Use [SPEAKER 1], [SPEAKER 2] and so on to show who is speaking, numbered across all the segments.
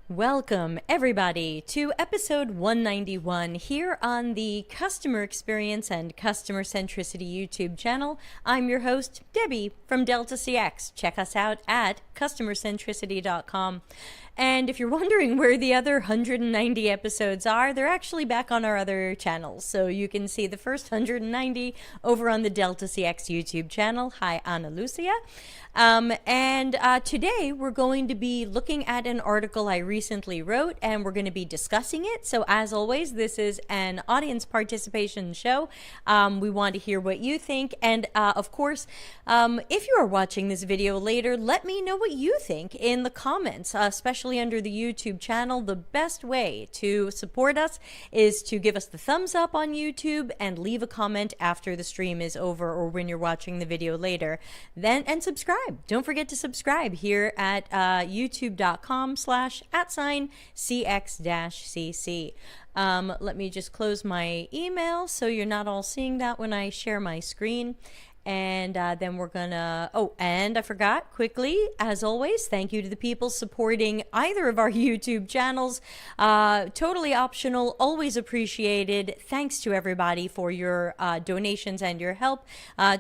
[SPEAKER 1] Welcome, everybody, to episode 191 here on the Customer Experience and Customer Centricity YouTube channel. I'm your host, Debbie from Delta CX. Check us out at customercentricity.com. And if you're wondering where the other 190 episodes are, they're actually back on our other channels. So you can see the first 190 over on the Delta CX YouTube channel. Hi, Ana Lucia. Today we're going to be looking at an article I recently wrote, and we're going to be discussing it. So as always, this is an audience participation show. We want to hear what you think. And of course, if you are watching this video later, let me know what you think in the comments, especially under the YouTube channel. The best way to support us is to give us the thumbs up on YouTube and leave a comment after the stream is over or when you're watching the video later. And subscribe. Don't forget to subscribe here at youtube.com/@CX-CC. Let me just close my email so you're not all seeing that when I share my screen. And then we're gonna, and I forgot quickly, as always, thank you to the people supporting either of our YouTube channels. Totally optional, always appreciated. Thanks to everybody for your donations and your help.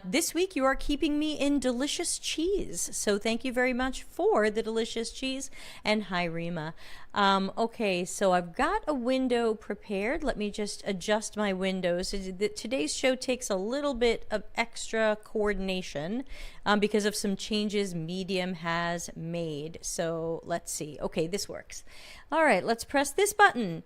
[SPEAKER 1] This week you are keeping me in delicious cheese. So thank you very much for the delicious cheese. And hi, Rima. Okay, so I've got a window prepared. Let me just adjust my windows. Today's show takes a little bit of extra coordination because of some changes Medium has made. So let's see. Okay, this works. All right, let's press this button.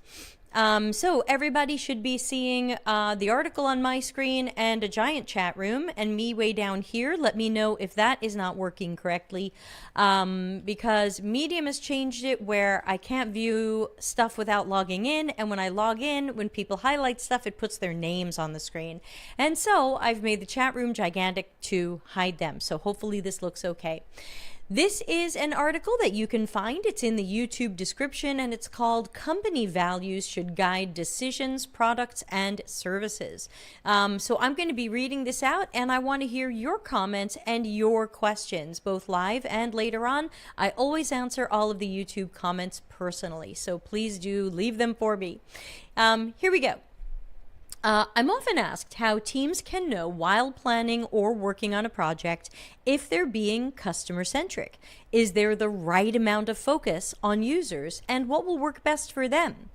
[SPEAKER 1] So everybody should be seeing the article on my screen and a giant chat room and me way down here. Let me know if that is not working correctly because Medium has changed it where I can't view stuff without logging in. And when I log in, when people highlight stuff, it puts their names on the screen. And so I've made the chat room gigantic to hide them. So hopefully this looks okay. This is an article that you can find. It's in the YouTube description, and it's called Company Values Should Guide Decisions, Products, and Services. So I'm going to be reading this out, and I want to hear your comments and your questions, both live and later on. I always answer all of the YouTube comments personally, so please do leave them for me. Here we go. I'm often asked how teams can know while planning or working on a project if they're being customer-centric. Is there the right amount of focus on users, and what will work best for them?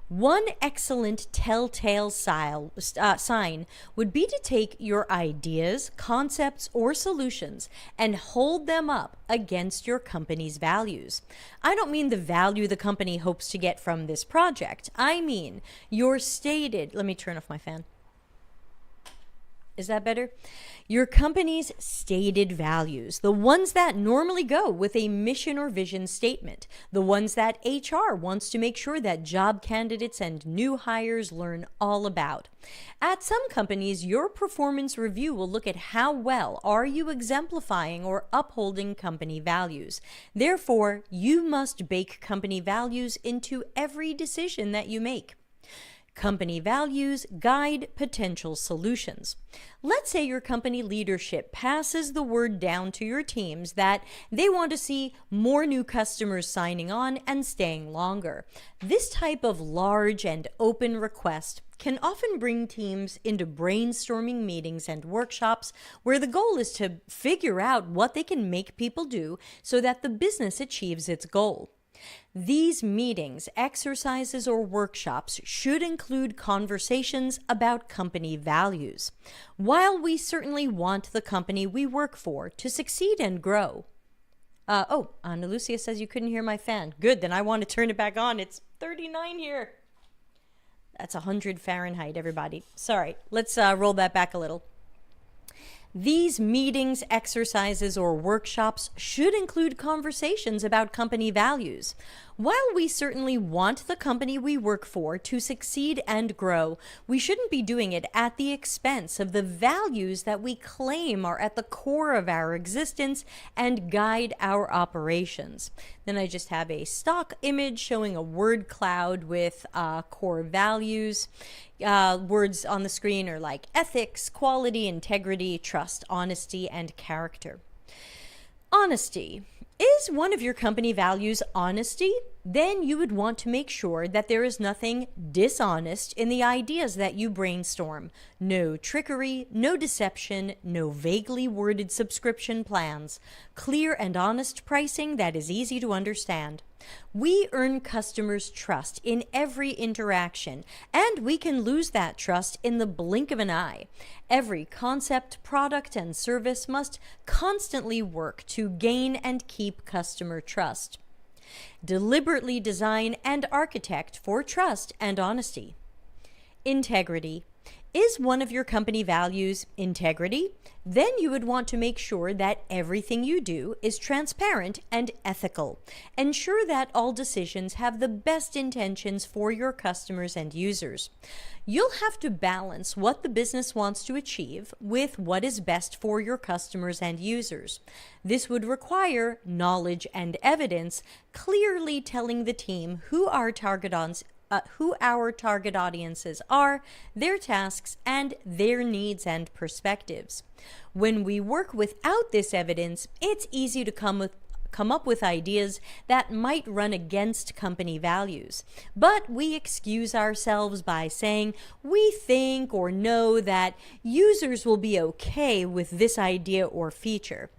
[SPEAKER 1] One excellent telltale sign would be to take your ideas, concepts, or solutions and hold them up against your company's values. I don't mean the value the company hopes to get from this project. I mean your stated, let me turn off my fan. Is that better? Your company's stated values, the ones that normally go with a mission or vision statement, the ones that HR wants to make sure that job candidates and new hires learn all about. At some companies, your performance review will look at how well are you exemplifying or upholding company values. Therefore, you must bake company values into every decision that you make. Company values guide potential solutions. Let's say your company leadership passes the word down to your teams that they want to see more new customers signing on and staying longer. This type of large and open request can often bring teams into brainstorming meetings and workshops where the goal is to figure out what they can make people do so that the business achieves its goal. These meetings, exercises, or workshops should include conversations about company values. While we certainly want the company we work for to succeed and grow. Ana Lucia says you couldn't hear my fan. Good, then I want to turn it back on. It's 39 here. That's 100 Fahrenheit, everybody. Sorry, let's roll that back a little. These meetings, exercises, or workshops should include conversations about company values. While we certainly want the company we work for to succeed and grow, we shouldn't be doing it at the expense of the values that we claim are at the core of our existence and guide our operations. Then I just have a stock image showing a word cloud with core values. Words on the screen are like ethics, quality, integrity, trust, honesty, and character. Honesty. Is one of your company values honesty? Then you would want to make sure that there is nothing dishonest in the ideas that you brainstorm. No trickery, no deception, no vaguely worded subscription plans. Clear and honest pricing that is easy to understand. We earn customers' trust in every interaction, and we can lose that trust in the blink of an eye. Every concept, product, and service must constantly work to gain and keep customer trust. Deliberately design and architect for trust and honesty. Integrity. Is one of your company values integrity? Then you would want to make sure that everything you do is transparent and ethical. Ensure that all decisions have the best intentions for your customers and users. You'll have to balance what the business wants to achieve with what is best for your customers and users. This would require knowledge and evidence, clearly telling the team who our target audiences are, their tasks, and their needs and perspectives. When we work without this evidence, it's easy to come up with ideas that might run against company values. But we excuse ourselves by saying we think or know that users will be okay with this idea or feature.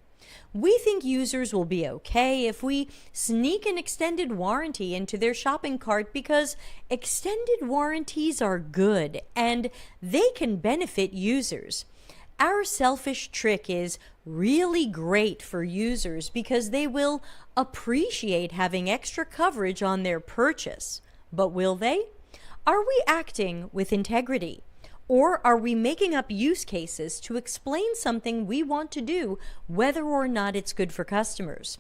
[SPEAKER 1] We think users will be okay if we sneak an extended warranty into their shopping cart because extended warranties are good and they can benefit users. Our selfish trick is really great for users because they will appreciate having extra coverage on their purchase. But will they? Are we acting with integrity? Or are we making up use cases to explain something we want to do, whether or not it's good for customers?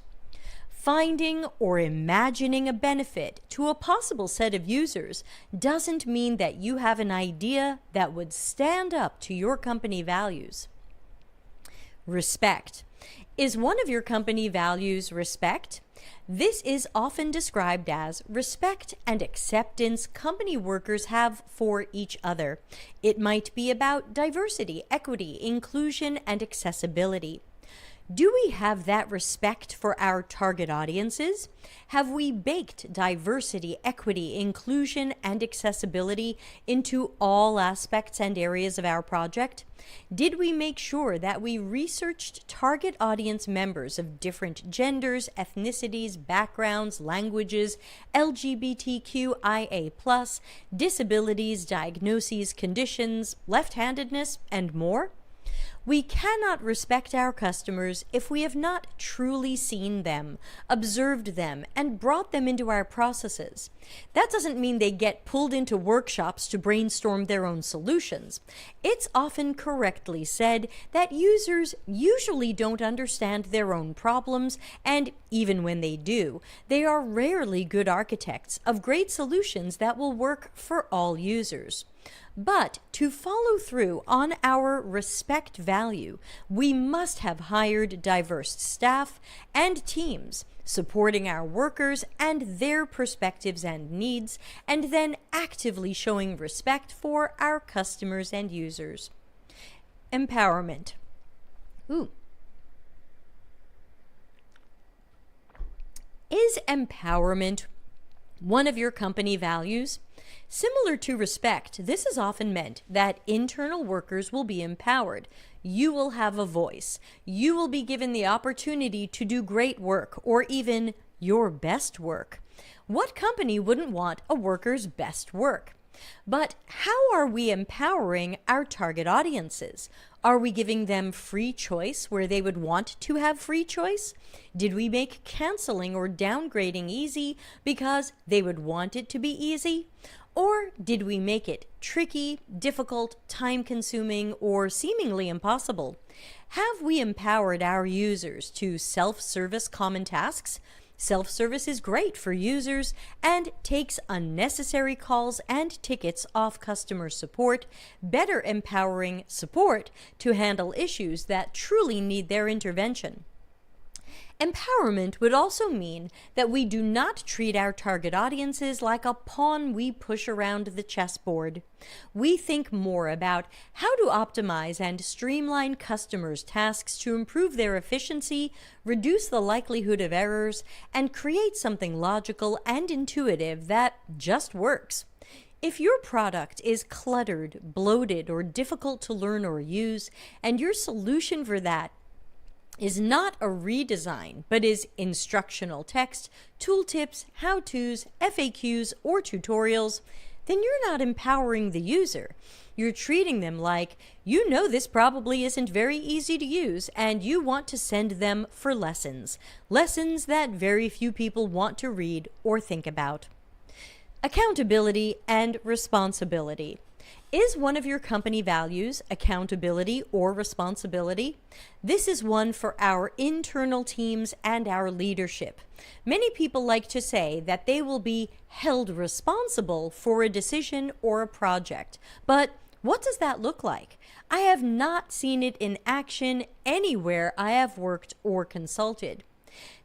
[SPEAKER 1] Finding or imagining a benefit to a possible set of users doesn't mean that you have an idea that would stand up to your company values. Respect. Is one of your company values respect? This is often described as respect and acceptance company workers have for each other. It might be about diversity, equity, inclusion, and accessibility. Do we have that respect for our target audiences? Have we baked diversity, equity, inclusion, and accessibility into all aspects and areas of our project? Did we make sure that we researched target audience members of different genders, ethnicities, backgrounds, languages, LGBTQIA+, disabilities, diagnoses, conditions, left-handedness, and more? We cannot respect our customers if we have not truly seen them, observed them, and brought them into our processes. That doesn't mean they get pulled into workshops to brainstorm their own solutions. It's often correctly said that users usually don't understand their own problems, and even when they do, they are rarely good architects of great solutions that will work for all users. But to follow through on our respect value, we must have hired diverse staff and teams supporting our workers and their perspectives and needs, and then actively showing respect for our customers and users. Empowerment. Is empowerment one of your company values? Similar to respect, this is often meant that internal workers will be empowered. You will have a voice. You will be given the opportunity to do great work or even your best work. What company wouldn't want a worker's best work? But how are we empowering our target audiences? Are we giving them free choice where they would want to have free choice? Did we make canceling or downgrading easy because they would want it to be easy? Or did we make it tricky, difficult, time-consuming, or seemingly impossible? Have we empowered our users to self-service common tasks? Self-service is great for users and takes unnecessary calls and tickets off customer support, better empowering support to handle issues that truly need their intervention. Empowerment would also mean that we do not treat our target audiences like a pawn we push around the chessboard. We think more about how to optimize and streamline customers' tasks to improve their efficiency, reduce the likelihood of errors, and create something logical and intuitive that just works. If your product is cluttered, bloated, or difficult to learn or use, and your solution for that is not a redesign, but is instructional text, tooltips, how-tos, FAQs, or tutorials, then you're not empowering the user. You're treating them like, you know this probably isn't very easy to use, and you want to send them for lessons. Lessons that very few people want to read or think about. Accountability and responsibility. Is one of your company values accountability or responsibility? This is one for our internal teams and our leadership. Many people like to say that they will be held responsible for a decision or a project. But what does that look like? I have not seen it in action anywhere I have worked or consulted.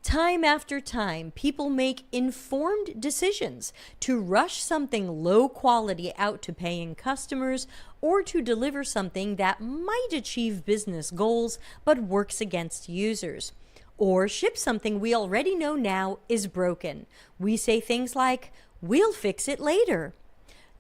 [SPEAKER 1] Time after time, people make informed decisions to rush something low quality out to paying customers or to deliver something that might achieve business goals but works against users. Or ship something we already know now is broken. We say things like, "We'll fix it later."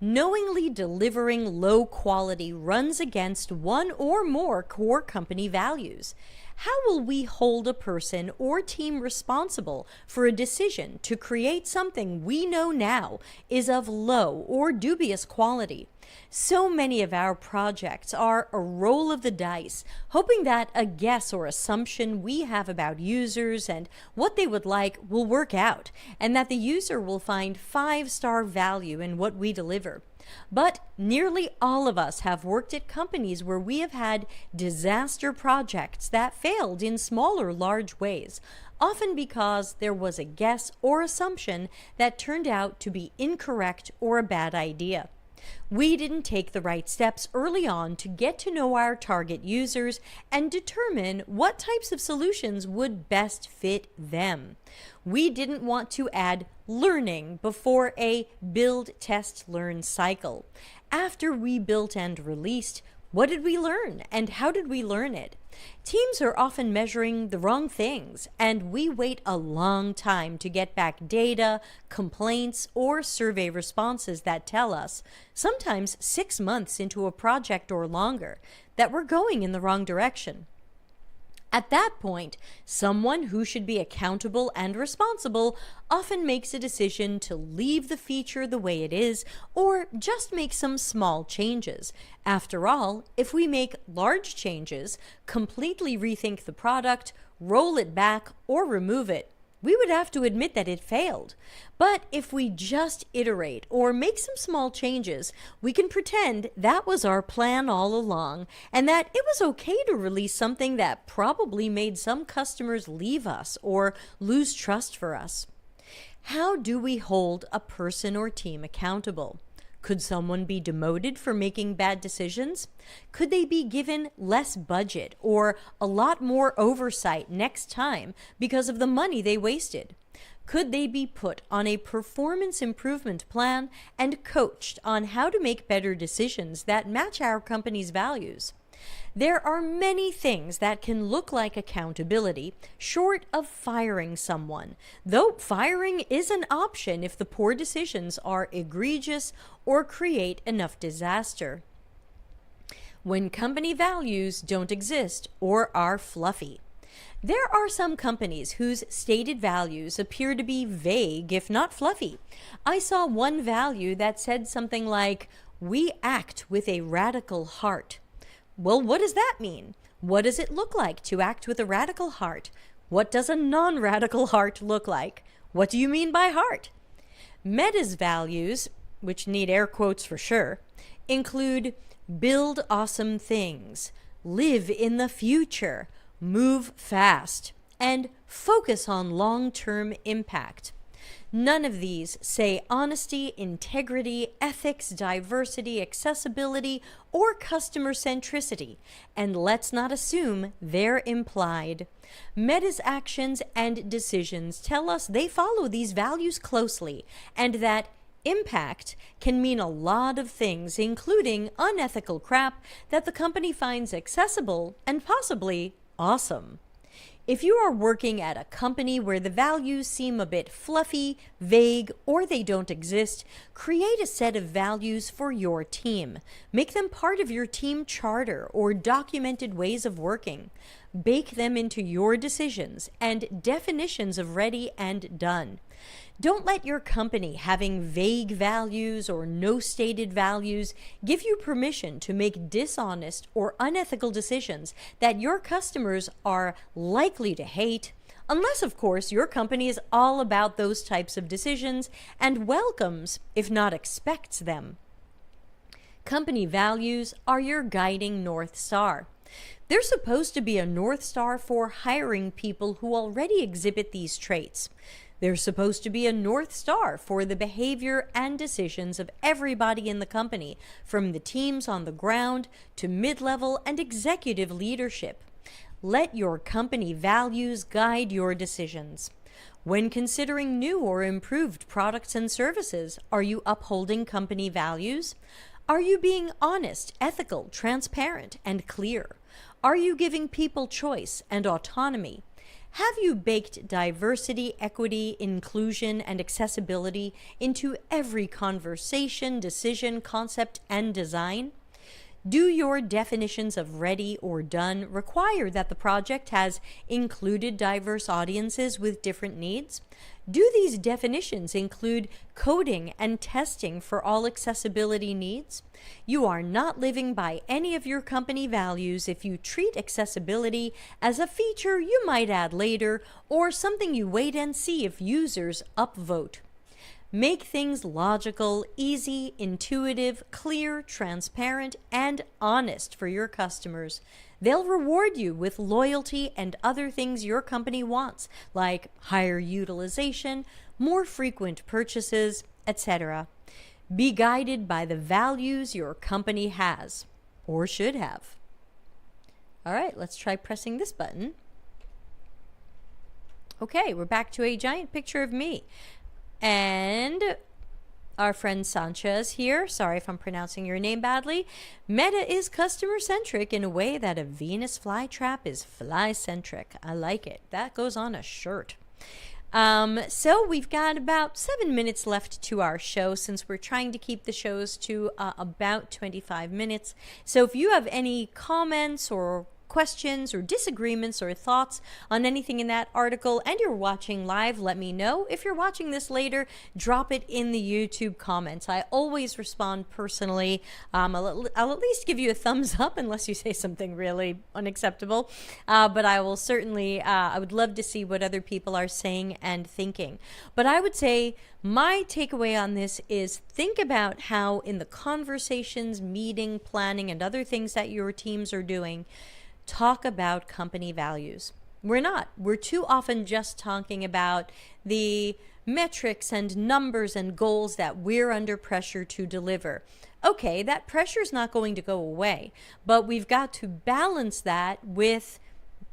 [SPEAKER 1] Knowingly delivering low quality runs against one or more core company values. How will we hold a person or team responsible for a decision to create something we know now is of low or dubious quality? So many of our projects are a roll of the dice, hoping that a guess or assumption we have about users and what they would like will work out, and that the user will find 5-star value in what we deliver. But nearly all of us have worked at companies where we have had disaster projects that failed in small or large ways, often because there was a guess or assumption that turned out to be incorrect or a bad idea. We didn't take the right steps early on to get to know our target users and determine what types of solutions would best fit them. We didn't want to add learning before a build, test, learn cycle. After we built and released, what did we learn and how did we learn it? Teams are often measuring the wrong things, and we wait a long time to get back data, complaints, or survey responses that tell us, sometimes 6 months into a project or longer, that we're going in the wrong direction. At that point, someone who should be accountable and responsible often makes a decision to leave the feature the way it is or just make some small changes. After all, if we make large changes, completely rethink the product, roll it back, or remove it, we would have to admit that it failed. But if we just iterate or make some small changes, we can pretend that was our plan all along and that it was okay to release something that probably made some customers leave us or lose trust for us. How do we hold a person or team accountable? Could someone be demoted for making bad decisions? Could they be given less budget or a lot more oversight next time because of the money they wasted? Could they be put on a performance improvement plan and coached on how to make better decisions that match our company's values? There are many things that can look like accountability, short of firing someone, though firing is an option if the poor decisions are egregious or create enough disaster. When company values don't exist or are fluffy. There are some companies whose stated values appear to be vague, if not fluffy. I saw one value that said something like, "We act with a radical heart." Well, what does that mean? What does it look like to act with a radical heart? What does a non-radical heart look like? What do you mean by heart? Meta's values, which need air quotes for sure, include build awesome things, live in the future, move fast, and focus on long-term impact. None of these say honesty, integrity, ethics, diversity, accessibility, or customer centricity, and let's not assume they're implied. Meta's actions and decisions tell us they follow these values closely, and that impact can mean a lot of things, including unethical crap that the company finds accessible and possibly awesome. If you are working at a company where the values seem a bit fluffy, vague, or they don't exist, create a set of values for your team. Make them part of your team charter or documented ways of working. Bake them into your decisions and definitions of ready and done. Don't let your company having vague values or no stated values give you permission to make dishonest or unethical decisions that your customers are likely to hate, unless, of course, your company is all about those types of decisions and welcomes, if not expects them. Company values are your guiding North Star. They're supposed to be a North Star for hiring people who already exhibit these traits. They're supposed to be a North Star for the behavior and decisions of everybody in the company, from the teams on the ground to mid-level and executive leadership. Let your company values guide your decisions. When considering new or improved products and services, are you upholding company values? Are you being honest, ethical, transparent, and clear? Are you giving people choice and autonomy? Have you baked diversity, equity, inclusion, and accessibility into every conversation, decision, concept, and design? Do your definitions of ready or done require that the project has included diverse audiences with different needs? Do these definitions include coding and testing for all accessibility needs? You are not living by any of your company values if you treat accessibility as a feature you might add later or something you wait and see if users upvote. Make things logical, easy, intuitive, clear, transparent, and honest for your customers. They'll reward you with loyalty and other things your company wants, like higher utilization, more frequent purchases, etc. Be guided by the values your company has, or should have. All right, let's try pressing this button. Okay, we're back to a giant picture of me. And our friend Sanchez here, sorry if I'm pronouncing your name badly. Meta is customer-centric in a way that a Venus flytrap is fly-centric. I like it. That goes on a shirt. So we've got about 7 minutes left to our show, since we're trying to keep the shows to about 25 minutes. So if you have any comments or questions or disagreements or thoughts on anything in that article and you're watching live, let me know. If you're watching this later, drop it in the YouTube comments. I always respond personally. I'll at least give you a thumbs up unless you say something really unacceptable. But I will certainly, I would love to see what other people are saying and thinking. But I would say my takeaway on this is think about how in the conversations, meeting, planning, and other things that your teams are doing, talk about company values. We're not. We're too often just talking about the metrics and numbers and goals that we're under pressure to deliver. Okay, that pressure is not going to go away, but we've got to balance that with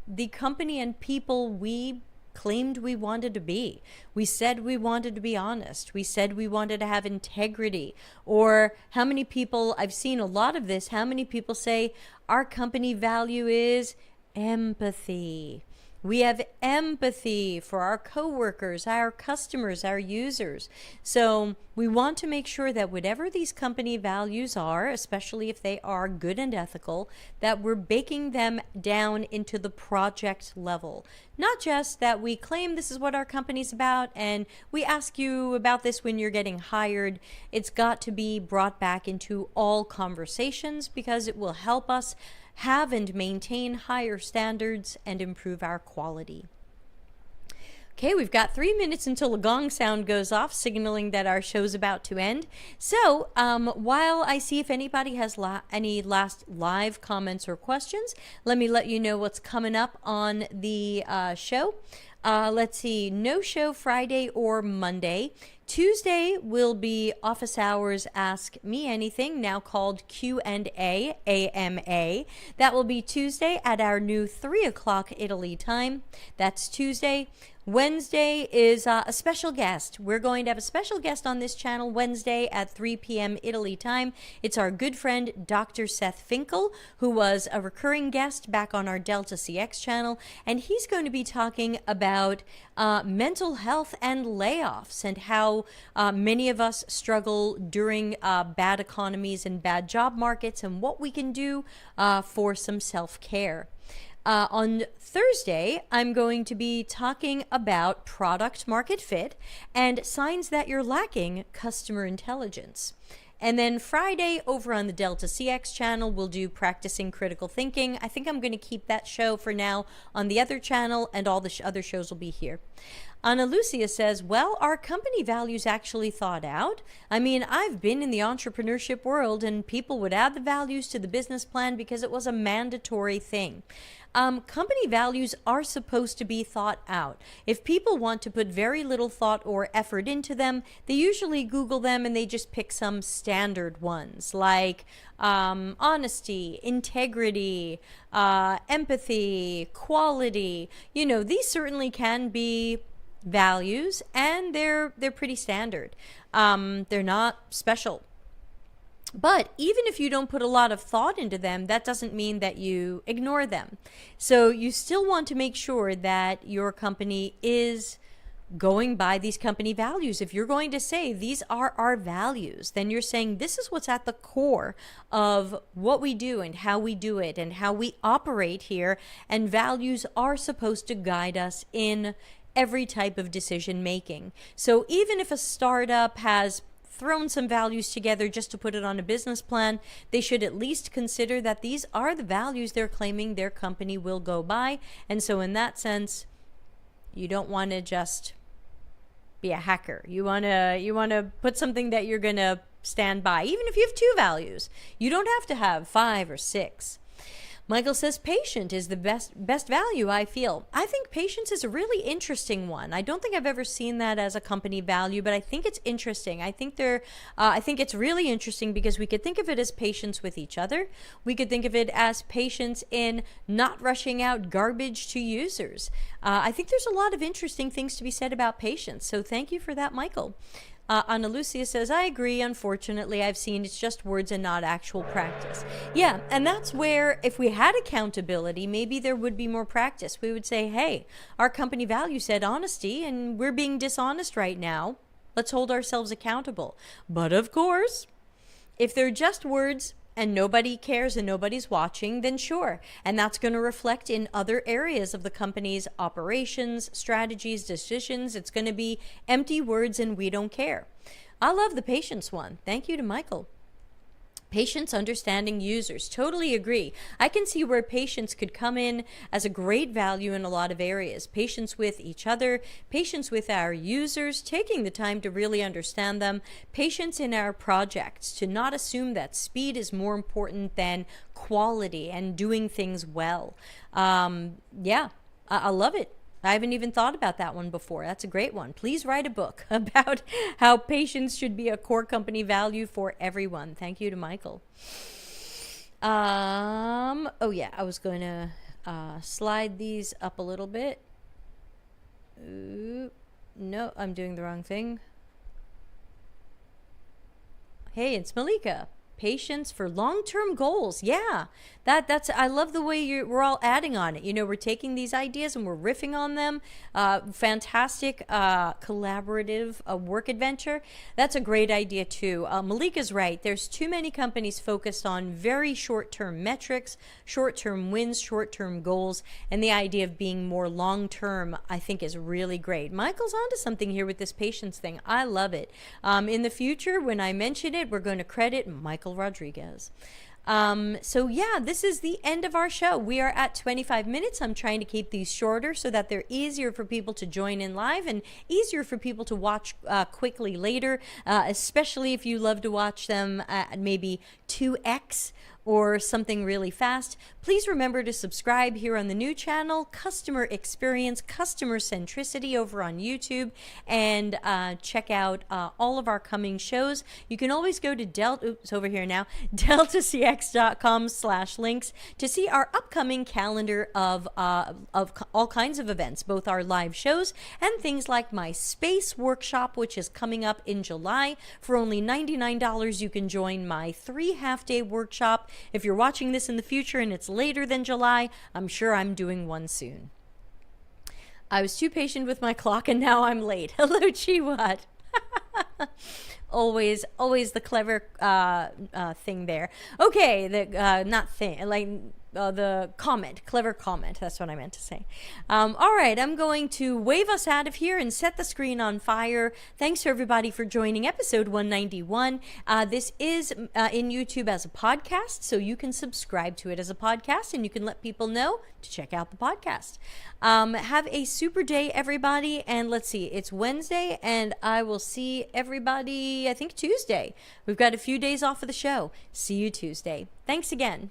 [SPEAKER 1] the company and people we claimed we wanted to be. We said we wanted to be honest. We said we wanted to have integrity. Or how many people, I've seen a lot of this, how many people say our company value is empathy. We have empathy for our coworkers, our customers, our users. So we want to make sure that whatever these company values are, especially if they are good and ethical, that we're baking them down into the project level. Not just that we claim this is what our company's about and we ask you about this when you're getting hired. It's got to be brought back into all conversations because it will help us have and maintain higher standards and improve our quality. Okay, we've got 3 minutes until the gong sound goes off, signaling that our show's about to end. So while I see if anybody has any last live comments or questions, let me let you know what's coming up on the show. Let's see, no show Friday or Monday. Tuesday will be office hours Ask Me Anything, now called Q&A, AMA. That will be Tuesday at our new 3 o'clock Italy time. That's Tuesday. Wednesday is a special guest. We're going to have a special guest on this channel Wednesday at 3 p.m. Italy time. It's our good friend, Dr. Seth Finkel, who was a recurring guest back on our Delta CX channel, and he's going to be talking about mental health and layoffs and how many of us struggle during bad economies and bad job markets and what we can do for some self-care. On Thursday, I'm going to be talking about product market fit and signs that you're lacking customer intelligence. And then Friday, over on the Delta CX channel, we'll do practicing critical thinking. I think I'm going to keep that show for now on the other channel, and all the other shows will be here. Ana Lucia says, well, are company values actually thought out? I mean, I've been in the entrepreneurship world and people would add the values to the business plan because it was a mandatory thing. Company values are supposed to be thought out. If people want to put very little thought or effort into them, they usually Google them and they just pick some standard ones like honesty, integrity, empathy, quality. You know, these certainly can be values and they're pretty standard. They're not special. But even if you don't put a lot of thought into them, that doesn't mean that you ignore them. So you still want to make sure that your company is going by these company values. If you're going to say these are our values, then you're saying this is what's at the core of what we do and how we do it and how we operate here. And values are supposed to guide us in every type of decision making. So even if a startup has thrown some values together just to put it on a business plan, they should at least consider that these are the values they're claiming their company will go by. And so in that sense, you don't want to just be a hacker. You want to put something that you're going to stand by. Even if you have 2 values, you don't have to have 5 or 6. Michael says patient is the best value, I feel. I think patience is a really interesting one. I don't think I've ever seen that as a company value, but I think it's interesting. I think it's really interesting because we could think of it as patience with each other. We could think of it as patience in not rushing out garbage to users. I think there's a lot of interesting things to be said about patience. So thank you for that, Michael. Ana Lucia says, I agree. Unfortunately, I've seen it's just words and not actual practice. Yeah, and that's where if we had accountability, maybe there would be more practice. We would say, hey, our company value said honesty, and we're being dishonest right now. Let's hold ourselves accountable. But of course, if they're just words and nobody cares and nobody's watching, then sure. And that's going to reflect in other areas of the company's operations, strategies, decisions. It's going to be empty words and we don't care. I love the patience one. Thank you to Michael. Patience, understanding users. Totally agree. I can see where patience could come in as a great value in a lot of areas. Patience with each other, patience with our users, taking the time to really understand them, patience in our projects, to not assume that speed is more important than quality and doing things well. Yeah, I love it. I haven't even thought about that one before. That's a great one. Please write a book about how patience should be a core company value for everyone. Thank you to Michael. Oh yeah, I was going to slide these up a little bit. Ooh, no, I'm doing the wrong thing. Hey, it's Malika. Patience for long-term goals. Yeah, that's I love the way we're all adding on it. You know, we're taking these ideas and we're riffing on them. Fantastic collaborative work adventure. That's a great idea too. Malika's right. There's too many companies focused on very short-term metrics, short-term wins, short-term goals, and the idea of being more long-term, I think, is really great. Michael's onto something here with this patience thing. I love it. In the future, when I mention it, we're going to credit Michael Rodriguez. So yeah, this is the end of our show. We are at 25 minutes. I'm trying to keep these shorter so that they're easier for people to join in live and easier for people to watch quickly later, especially if you love to watch them at maybe 2x or something really fast, please remember to subscribe here on the new channel, Customer Experience, Customer Centricity over on YouTube, and check out all of our coming shows. You can always go to deltacx.com/links to see our upcoming calendar of all kinds of events, both our live shows and things like my space workshop, which is coming up in July. For only $99, you can join my 3 half-day workshop. If you're watching this in the future and it's later than July, I'm sure I'm doing one soon. I was too patient with my clock and now I'm late. Hello, Chiwat. always the clever thing there. Okay, not thing, like the comment, clever comment. That's what I meant to say. All right, I'm going to wave us out of here and set the screen on fire. Thanks to everybody for joining episode 191. This is in YouTube as a podcast, so you can subscribe to it as a podcast and you can let people know to check out the podcast. Have a super day, everybody. And let's see, it's Wednesday and I will see everybody, I think Tuesday. We've got a few days off of the show. See you Tuesday. Thanks again.